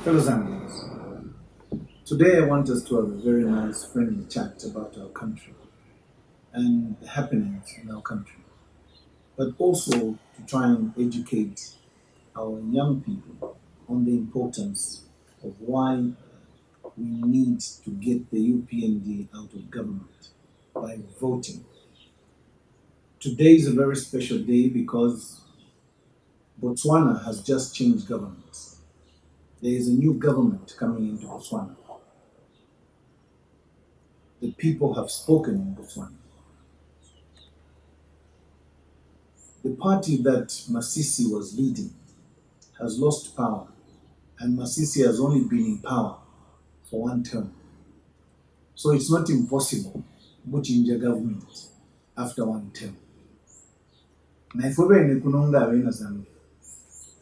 Fellow Zambians, today I want us to have a very nice, friendly chat about our country and the happenings in our country, but also to try and educate our young people on the importance of why we need to get the UPND out of government by voting. Today is a very special day because Botswana has just changed governments. There is a new government coming into Botswana. The people have spoken in Botswana. The party that Masisi was leading has lost power, and Masisi has only been in power for one term. So it's not impossible to change a government after one term.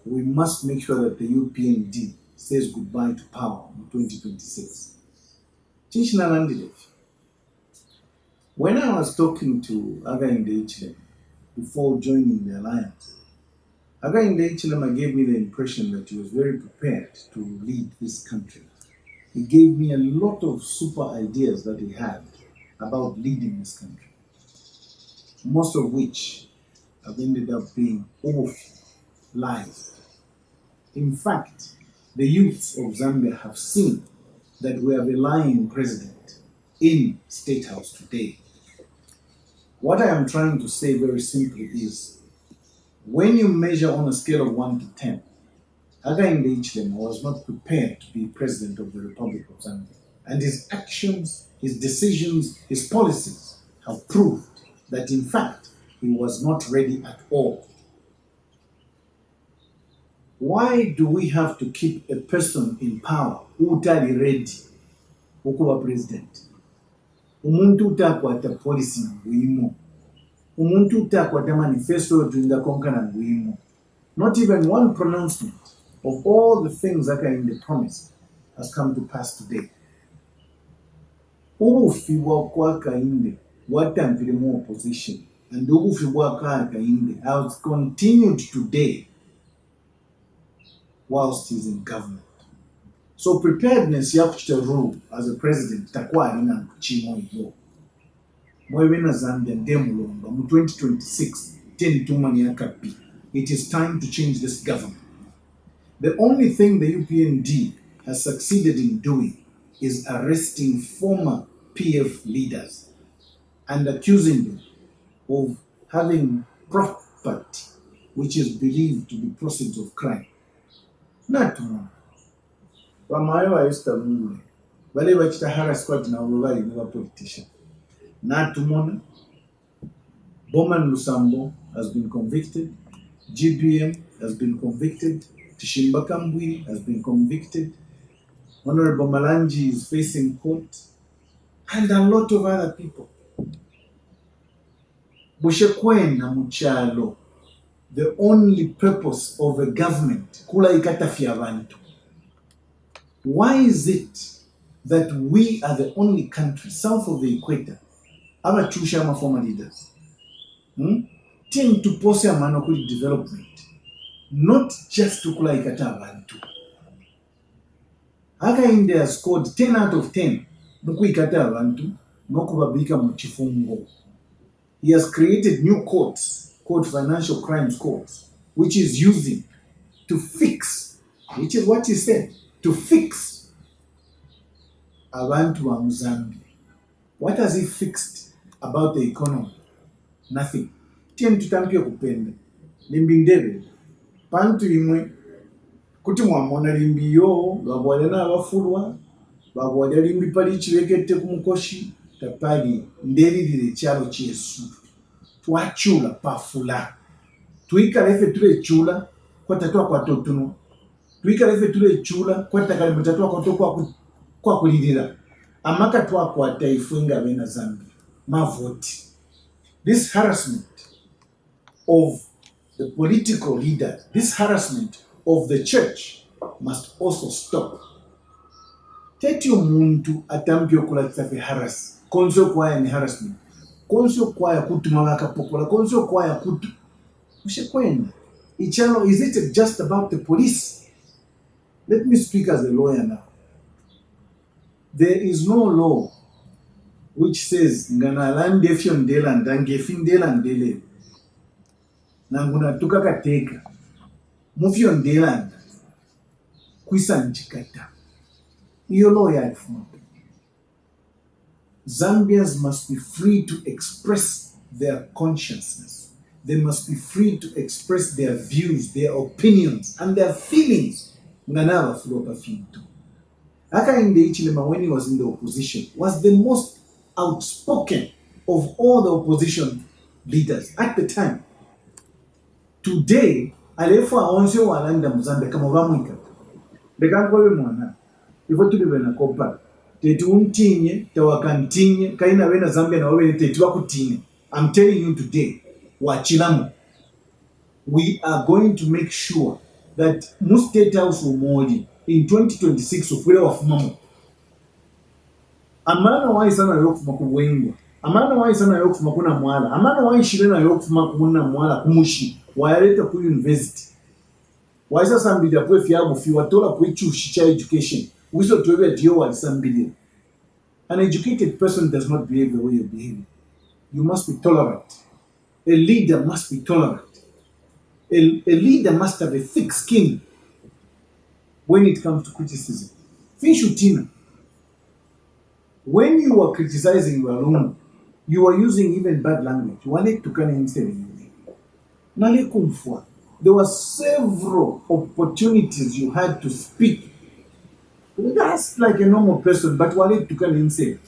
We must make sure that the UPND says goodbye to power in 2026. When I was talking to Hakainde Hichilema before joining the alliance, Hakainde Hichilema gave me the impression that he was very prepared to lead this country. He gave me a lot of super ideas that he had about leading this country, most of which have ended up being lies. In fact, the youths of Zambia have seen that we have a lying president in State House today. What I am trying to say very simply is, when you measure on a scale of 1 to 10, Hakainde Hichilema was not prepared to be president of the Republic of Zambia. And his actions, his decisions, his policies have proved that in fact, he was not ready at all. Why do we have to keep a person in power who is ready ukuba president? Umuntu utakwata policy nguimo. Umuntu utakwata manifesto tuinga konkana nguimo. Not even one pronouncement of all the things that are in the promise has come to pass today. Ubufi bwa Hakainde watampile mu opposition, and ubufi bwa Hakainde has continued today whilst he's in government. So preparedness yakuchita rule as a president takwa alina nkuchimo iyo. Mwebena Zambia ndemulonga mu 2026 10 yakapi. It is time to change this government. The only thing the UPND has succeeded in doing is arresting former PF leaders and accusing them of having property which is believed to be proceeds of crime. Not one. Wamayo ayesta mule. Wale wachita harassment na ulobali never politician. Not one. Bowman Lusambo has been convicted. GBM has been convicted. Tishimba Kambwi has been convicted. Honorable Malanji is facing court. And a lot of other people. Bushekwena Muchalo. The only purpose of a government, kula ikatafia bantu. Why is it that we are the only country south of the equator, our chusha former leaders, tend to pose a manokuli development, not just to kula ikata bantu. Hakainde has scored 10 out of 10 muku ikata bantu, nokubabika muchifungo. He has created new courts called Financial Crimes Courts, which is using to fix, which is what he said, to fix abantu wa Mzambi. What has he fixed about the economy? Nothing. Tien tutampia kupenda. Limbi ndebe. Pantu imwe. Kuti mwamona limbi yo, babwale na wafurwa, babwale limbi pali chiwekete kumukoshi, tapali ndeli dile chalo chiesu. Tuachula pafula. Tuika lefe tule chula kwa tatua kwa totuno. Tuika lefe tule chula kwa takalimu tatua kwa totua kwa kulidira. Amaka tuwa kwa taifunga wena Zambia. Mavoti. This harassment of the political leaders, this harassment of the church must also stop. Tetio muntu atambio kula tsafi harass. Konso kwa ni harassment. Konso kwa ya kutu mawaka popola. Konso kwa ya kutu. Mshekwena. Ichano, is it just about the police? Let me speak as a lawyer now. There is no law which says ngana land efyondela ndangefindela ndele nanguna tukakateka mufyondela kwisa nchikata. Iyo law yalifuma. Zambians must be free to express their consciousness. They must be free to express their views, their opinions, and their feelings. Ngana Fulopa Finto. Hakainde Hichilema, when he was in the opposition, was the most outspoken of all the opposition leaders at the time. Today, alefo aonse walanda muzambe kama bamwika. Bekankobe mwana. Ifo tulibe na kopa. Tetu untinye, tawakantinye, kaina wena Zambia na wawe tetu wakutinye. I'm telling you today, wachilamu. We are going to make sure that most State House umoli in 2026 ufule wafumamu. Amana wa isana yokufuma kuwengwa. Amana wa isana yokufuma kuna mwala. Amana wa ishilena yokufuma kuna mwala kumushi. Wayaleta ku university. Waisa sambili apwe fiyabu fi watola kwe shicha education. Wiso tuwebe diyo wa sambili. An educated person does not behave the way you behave. You must be tolerant. A leader must be tolerant. A leader must have a thick skin when it comes to criticism. Fishutina. When you are criticizing your alone, you are using even bad language. There were several opportunities you had to speak. That's like a normal person, but wale tukana insane.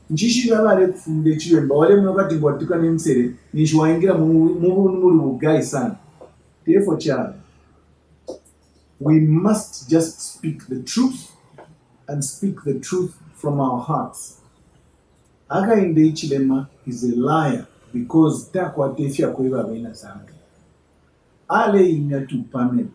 Njishi yabale kufunde chiyemba wale mnokati ngwa tukana insane nishwa ingira mungu guy sana. Therefore, child, we must just speak the truth and speak the truth from our hearts. Hakainde Hichilema is a liar because takwa tefia kweba bena Zambia. Ale imya tu panel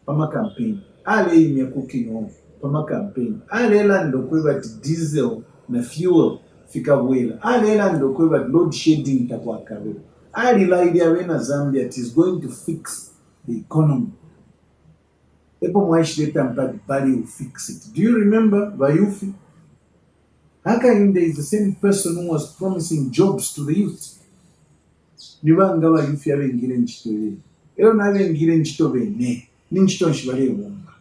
pama campaign. Ale imya cooking off pama campaign. Ale lando kweba diesel na fuel fika wela. Ale lando kweba load shedding takwa kabe. Ali la idea wena Zambia it is going to fix the economy. Epo mwaishileta mpadi bali will fix it. Do you remember Bayufi? Hakainde is the same person who was promising jobs to the youth. Niwanga Bayufi abe ngire nchito ye. Ero na abe ngire nchito bene. Ni nchito nshibale wonga.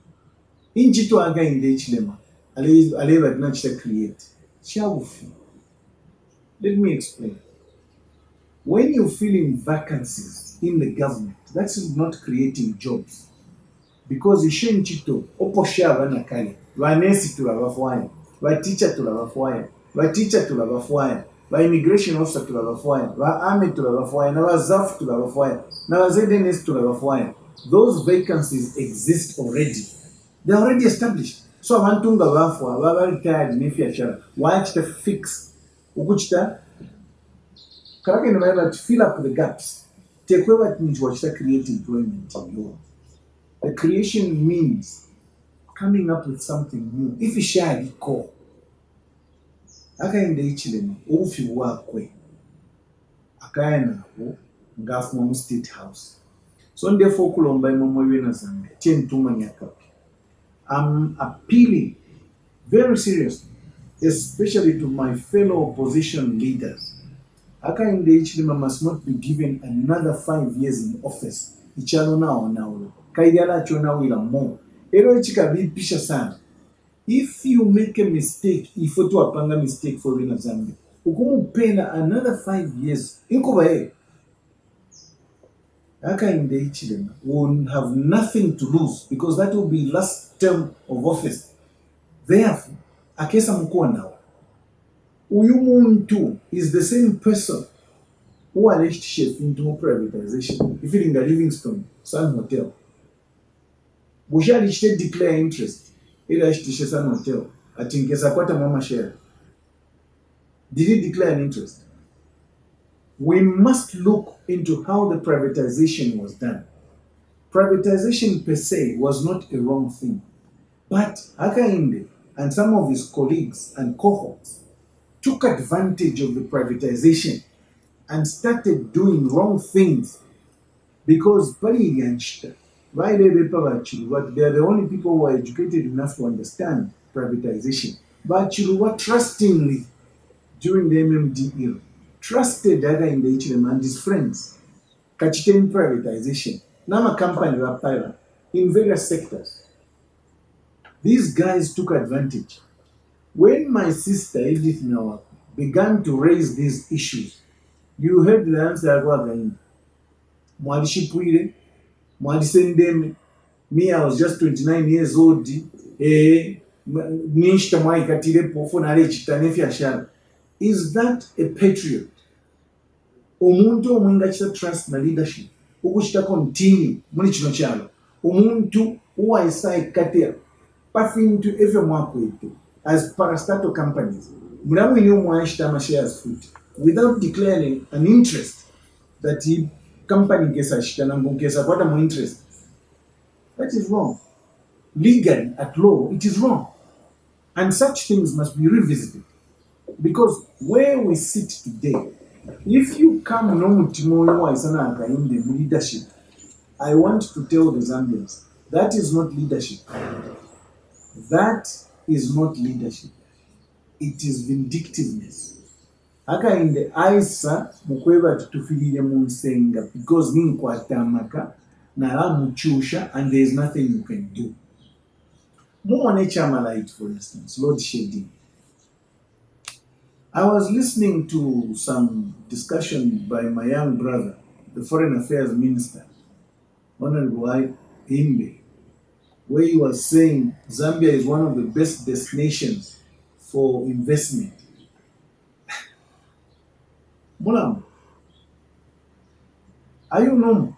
Nchito Hakainde Hichilema. Aleva dina chita create. Chawufi. Let me explain. When you're filling vacancies in the government, that's not creating jobs. Because ishe nchito, oposha abana kale, vanesi tulabafwaya, teacher tulabafwaya, teacher tulabafwaya, immigration officer tulabafwaya, army tulabafwaya, na ZAF tulabafwaya, na ZNS tulabafwaya. Those vacancies exist already. They're already established. So abantunga bafwa, baba retired nefiachara, wachita fix, ukuchita, karaka inamaela to fill up the gaps. Tekwewa means wachita create employment. The creation means coming up with something new. If you share the core, Hakainde Hichilema, ufi wakwe, akaya nabo, ngafuma mu State House. So therefore kulomba imamwe na Zambia, tuma nyakapi. I'm appealing very seriously, especially to my fellow opposition leaders. Hakainde Hichilema must not be given another 5 years in office. Ichalo now. Kaigala chona wila more. Ero chikabipisha sana. If you make a mistake, ifo tu apanga mistake for wina Zambia. Ukumu pena another 5 years. Inko bae. Hakainde Hichilema will have nothing to lose because that will be last term of office. Therefore, akesa mkuwa nao. Uyumuntu is the same person who alleged chef into privatization. If in the Livingstone, Sun Hotel. Bushali should declare interest. Ila ishtishe Sun Hotel. Atinkesa kwata mama share. Did he declare an interest? We must look into how the privatization was done. Privatization per se was not a wrong thing. But Hakainde and some of his colleagues and cohorts took advantage of the privatization and started doing wrong things because Bali Yanshita. Why they but they are the only people who are educated enough to understand privatization. But you were trustingly during the MMD era, trusted Hakainde Hichilema and his friends, Kachiten privatization. Nama company Rapira in various sectors. These guys took advantage. When my sister Edith Nawa began to raise these issues, you heard the answer I was going. Mwadishipwire, Mwadisendeme. Me, I was just 29 years old. Is that a patriot? Omuntu omwenga chita trust na leadership. Ukuchita continue muni chino chalo. Omuntu uwa isai katea. Passing to every market as parastatal companies. Mulamu ino mwashita ma shares food without declaring an interest that the company kesa shita nangu kesa kwata mo interest. That is wrong. Legally, at law, it is wrong. And such things must be revisited. Because where we sit today, if you come no Mutimoyo Isana Hakainde leadership, I want to tell the Zambians, that is not leadership. That is not leadership. It is vindictiveness. Hakainde Aisa Mukweba tutufilile munsenga because ni kwatamaka na muchusha and there is nothing you can do. More nature light, for instance, load shedding. I was listening to some discussion by my young brother, the Foreign Affairs Minister, Honorable Himbe, where he was saying Zambia is one of the best destinations for investment. Mulam, are you normal?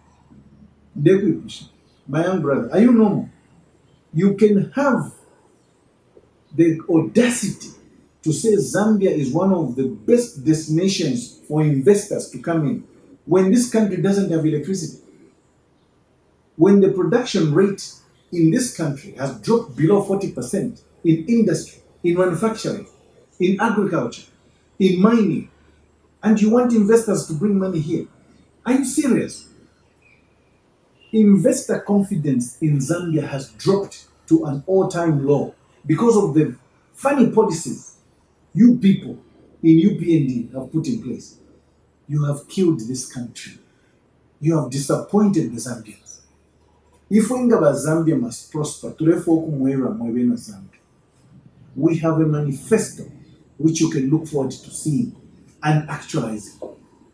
My young brother, are you normal? You can have the audacity to say Zambia is one of the best destinations for investors to come in when this country doesn't have electricity. When the production rate in this country has dropped below 40% in industry, in manufacturing, in agriculture, in mining, and you want investors to bring money here. Are you serious? Investor confidence in Zambia has dropped to an all-time low because of the funny policies you people in UPND have put in place. You have killed this country. You have disappointed the Zambians. If Zambia must prosper, we have a manifesto which you can look forward to seeing and actualizing.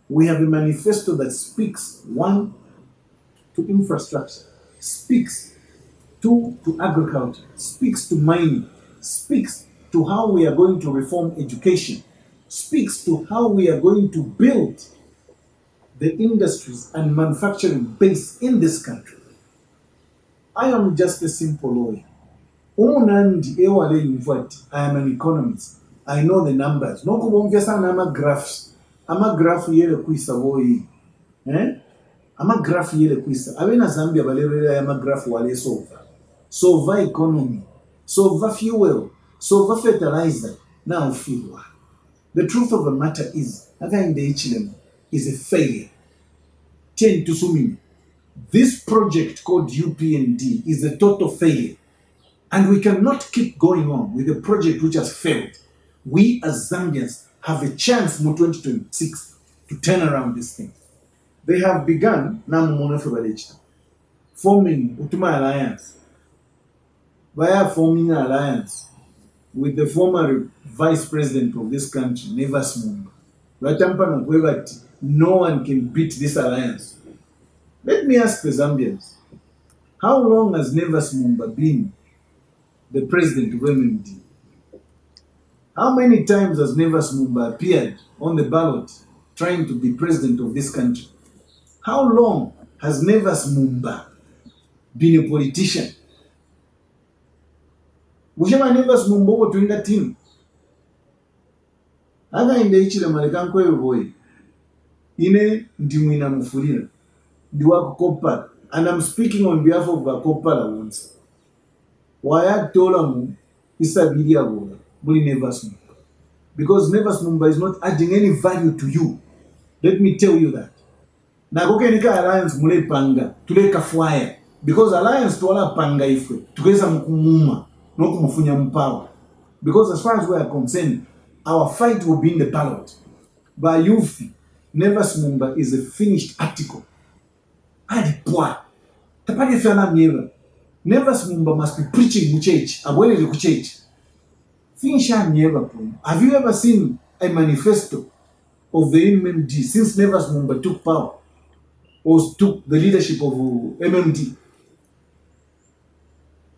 We have a manifesto that speaks, one, to infrastructure, speaks to agriculture, speaks to mining, speaks to how we are going to reform education, speaks to how we are going to build the industries and manufacturing base in this country. I am just a simple lawyer. I am an economist. I know the numbers. No I'm graphs. I'm a graph here boy. I'm a graph here Avena Zambia balere I'm a graph wale solve economy, solve fuel, solve fertilizer. Now feel. The truth of the matter is Hakainde Hichilema is a failure. Tend to sumini. This project called UPND is a total failure. And we cannot keep going on with a project which has failed. We as Zambians have a chance in 2026 to turn around this thing. They have begun forming Utuma Alliance. Via forming an alliance with the former vice president of this country, Nevas Mumba. No one can beat this alliance. Let me ask the Zambians, how long has Nevas Mumba been the president of MMD? How many times has Nevas Mumba appeared on the ballot trying to be president of this country? How long has Nevas Mumba been a politician? Ushema Nevas Mumba over to that team. Hakainde Hichilema lekanko boy. Ine ndimwina mufulira. Ndiwa Kopala. And I'm speaking on behalf of Kopala once. Why tola mu isabiria gola buli Nevas Mumba. Because Nevas Mumba is not adding any value to you. Let me tell you that. Na koke nika alliance mule panga tuleka fwaya because alliance twala panga ifwe tukeza mukumuma nokumufunya power, because as far as we are concerned our fight will be in the ballot. By youth never smumba is a finished article. Adi poa tapadi fana myewa never smumba must be preaching mu church abwele ku church finisha myewa po. Have you ever seen a manifesto of the MMD since Never Smumba took power or took the leadership of MMD?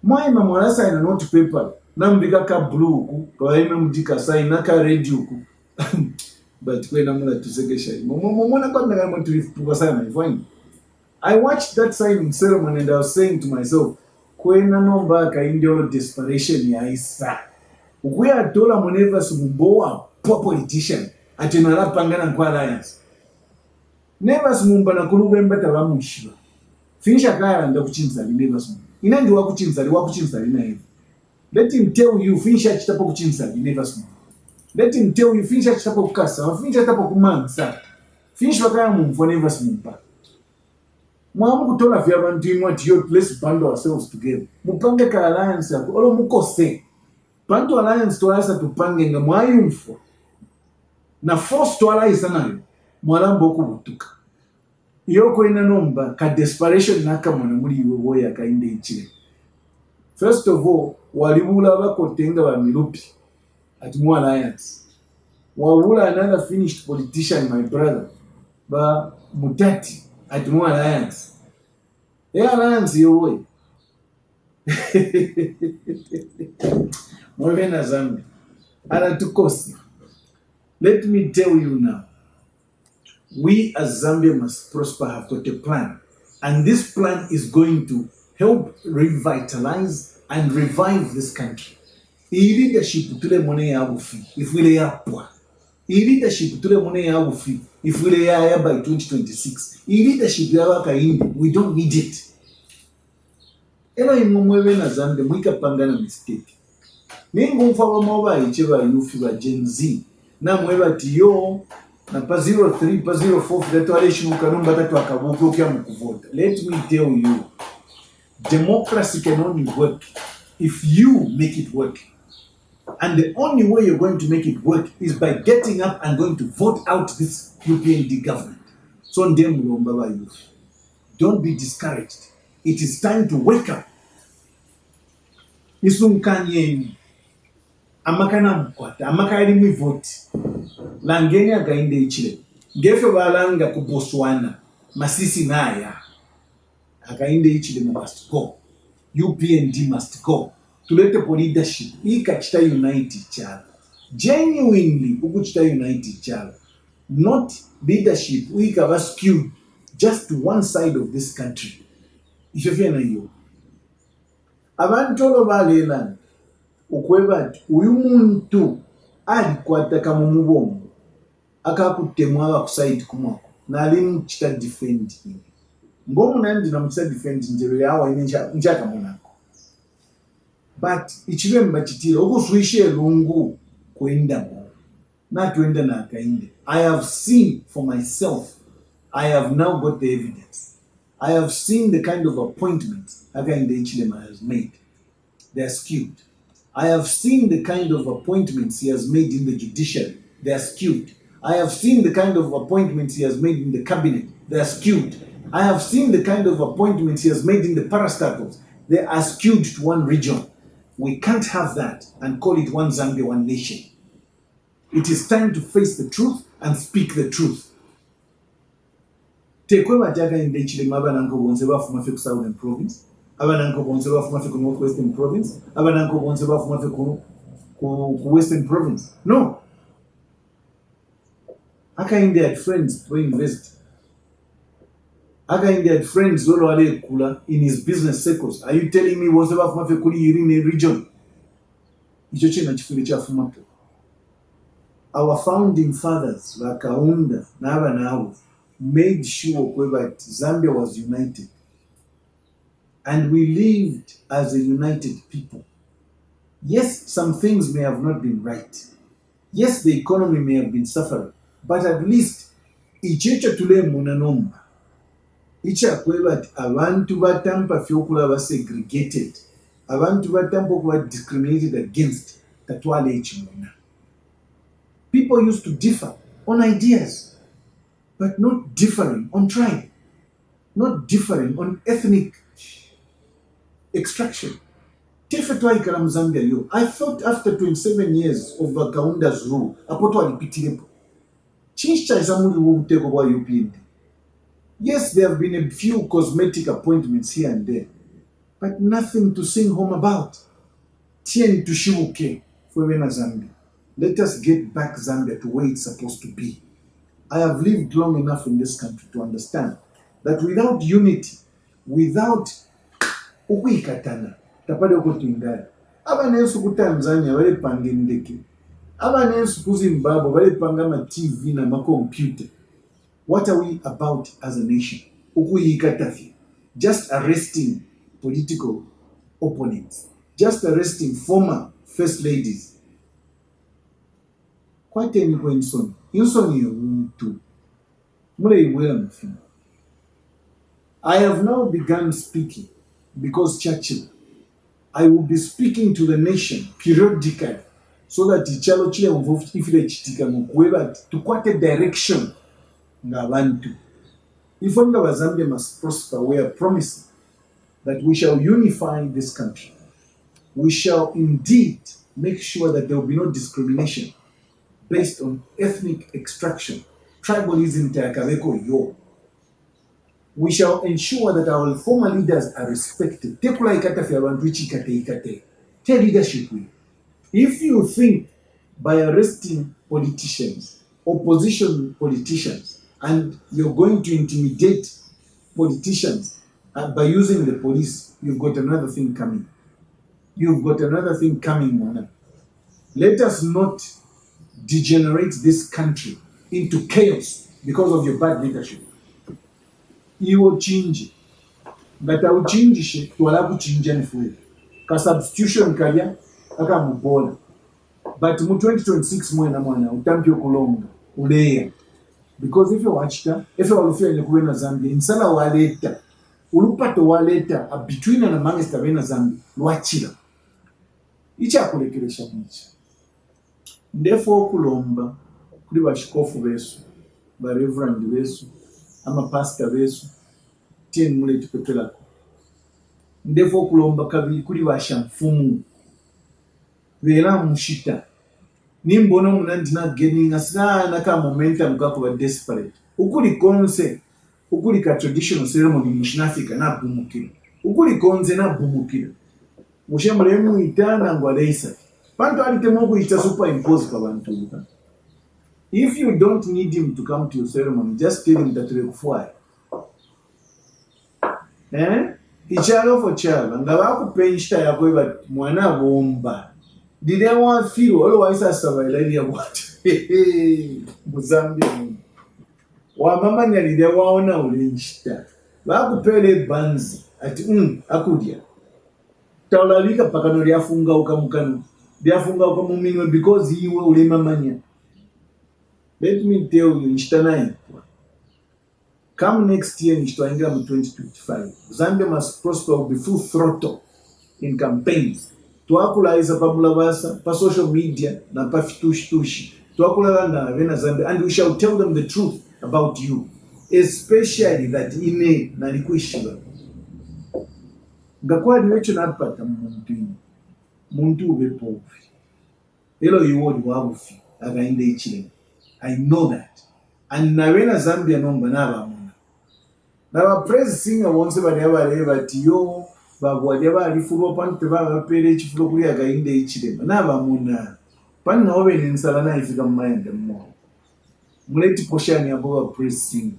Mwaima mwana sign a note paper nambika ka blue kwa MMD ka sign naka radio ku but kwena mwana tusegesha mwana kwa ngama tulifuka sana ifanye. I watched that signing ceremony and I was saying to myself kwena nomba ka indio desperation ya isa ukuya dola Never Smumba poor politician atinala pangana kwa alliance. Never Smumba na kulubemba tabamushiba finisha kaya nda kuchinza Never Smumba ina ndi wakuchinza lina hivi. Let him tell you finisha chitapo kuchinza Never Smumba. Let him tell you finisha chitapo kukasa finisha chitapo kumansa finisha kaya mumfo Never Smumba. Mwamu kutola vya bantu imwati yo, let's band ourselves together mupange ka alliance yako olo mukose bantu alliance tuwasa tupange nga mwayumfo na force twala isanayo mwalambo okubutuka yoko ina nomba ka desperation naka mwana muri iwe Hakainde Hichilema. First of all walibula bakotenga ba milupi at mu alliance wabula another finished politician my brother ba mutati at mu alliance alliance yowe mwena zambi ana tukosi. Let me tell you now, we as Zambia Must Prosper have got a plan. And this plan is going to help revitalize and revive this country. I leadership tule mone ya ufi, if we lay up. I leadership tule mone ya ufi, if we lay up by 2026. I leadership ya Hakainde, we don't need it. Ela imumwewe na Zambia, mwika pangana mistake. Ningu mfawa mawa icheba yufi wa Gen Z. Na mweba tiyo na pa 03 pa 04 leto aleshimu kanumba tatu akabuku kia mkuvota. Let me tell you, democracy can only work if you make it work. And the only way you're going to make it work is by getting up and going to vote out this UPND government. So don't be discouraged. It is time to wake up. Isumkanye amakana mkwata amakali mwi vote langeni Hakainde Hichilema gefe balanga ku Botswana Masisi naya Hakainde Hichilema must go, UPND must go. Tulete po leadership ikachita unite each other genuinely, ukuchita unite each other, not leadership ikaba skewed just to one side of this country. Ifefia na hiyo abantu olo balelana ukweba uyu muntu alikwata kama mubongo akakutemwa abakuside kumwako nali mchita defend ngomu nandi na mchita defend njebe yawa njaka monako but ichibemba chitira okuswishe lungu kwenda na twenda na Hakainde. I have seen for myself. I have now got the evidence. I have seen the kind of appointments Hakainde Hichilema has made. They are skewed. I have seen the kind of appointments he has made in the judiciary. They are skewed. I have seen the kind of appointments he has made in the cabinet. They are skewed. I have seen the kind of appointments he has made in the parastatals. They are skewed to one region. We can't have that and call it one Zambia, one nation. It is time to face the truth and speak the truth. Tekwe Hakainde Hichilema abananko bonse bafuma fe ku Southern Province, abananko bonse bafuma fe ku Northwestern Province, abananko bonse bafuma fe ku Western Province. No. Hakainde had friends who invest. Hakainde had friends who are kula in his business circles. Are you telling me bonse bafuma fe kuli in a region? Ichoche na chifuli cha fuma. Our founding fathers, like Kaunda, Naba Nabu, made sure that Zambia was united. And we lived as a united people. Yes, some things may have not been right. Yes, the economy may have been suffering. But at least, Ichecha Tule Munanomba, ichakweba ati abantu batampa fyokulaba segregated, abantu batampa okuba discriminated against tatwala ekimuna. People used to differ on ideas, but not differing on tribe, not differing on ethnic extraction. Tefetwaikala mu Zambia yo. I thought after 27 years of Kaunda's rule, apoto alipitirepo. Chincha izamuli wubuteko bwa UPND. Yes, there have been a few cosmetic appointments here and there, but nothing to sing home about. Tien tushibuke fwebena Zambia. Let us get back Zambia to where it's supposed to be. I have lived long enough in this country to understand that without unity, without ukuyikatana, tapade okutindaya. Abanensu ku Tanzania balepanga endeke. Abanensu ku Zimbabwe balepanga ma TV na ma computer. What are we about as a nation? Ukuyikatafi. Just arresting political opponents. Just arresting former first ladies. Quite any insoni. Insoni you too. I have now begun speaking because Churchill, I will be speaking to the nation periodically so that Ichalo Chile involved ifile chitika mukweba to quite a direction ngabantu. If only Zambia must prosper, we are promising that we shall unify this country. We shall indeed make sure that there will be no discrimination based on ethnic extraction, tribalism, Takaveko yo. We shall ensure that our former leaders are respected. Take leadership. If you think by arresting politicians, opposition politicians, and you're going to intimidate politicians by using the police, you've got another thing coming. You've got another thing coming, Mwana. Let us not degenerate this country into chaos because of your bad leadership. Iwo chinji. Ngata uchinjishe, tuwala kuchinja nifuwe. Ka substitution kaya, aka mubola. But mu 2026 mwana, utampio kulonga, uleya. Because if you watch that, if you are looking at na Zambia, insala waleta, ulupato waleta, between and among us na Zambia, luachila. Icha kulekelesha mwicha. Therefore kulomba, kuli bashikofu besu, ba reverend besu, ama pastor besu, tien mule tupetela. Therefore kulomba kabili kuli bashamfumu, vela mshita. Nimbono munandina getting asana ka momentum kako ba desperate. Ukuli konse, ukuli ka traditional ceremony mushinafika na bumukira. Ukuli konse na bumukira. Mushemale mu itana ngwaleisa. Bantu alitemo ku ita superimpose kwa bantu. If you don't need him to come to your ceremony, just tell him that rekufwa. Ichalo for chalo, ngaba ku penshita yakwe ba mwana bomba. Did they want to feel otherwise I survived what? Mozambique. Wa mama nyali de waona ulinchita. Bakupele banzi ati akudia. Taulalika pakano lyafunga ukamukano. Lyafunga ukamuminwe because iwe ule mamanya. Let me tell you nchitana. Come next year nchitwaingira mu 2025. Zambia must prosper will be full throttle in campaigns. Tuakulaiza pamulabasa, pa social media, na pa fitushi. Tuakulanda vena Zambia, and we shall tell them the truth about you. Especially that ine na likuishiba. Ngakwa niwecho napata muntu ube pofi. Elo yuwodi wabufi, Hakainde Hichilema. I know that. And na vena Zambia nomba naba muna. Na wa praise singer wonse bati yo, Bwalya alifuba pantu bapere chifulo kuli Hakainde Hichilema naba muna panna obe ninsala na ifika mmayende mmo muleti poshani abo ba pressing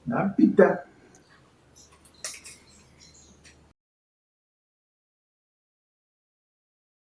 na pita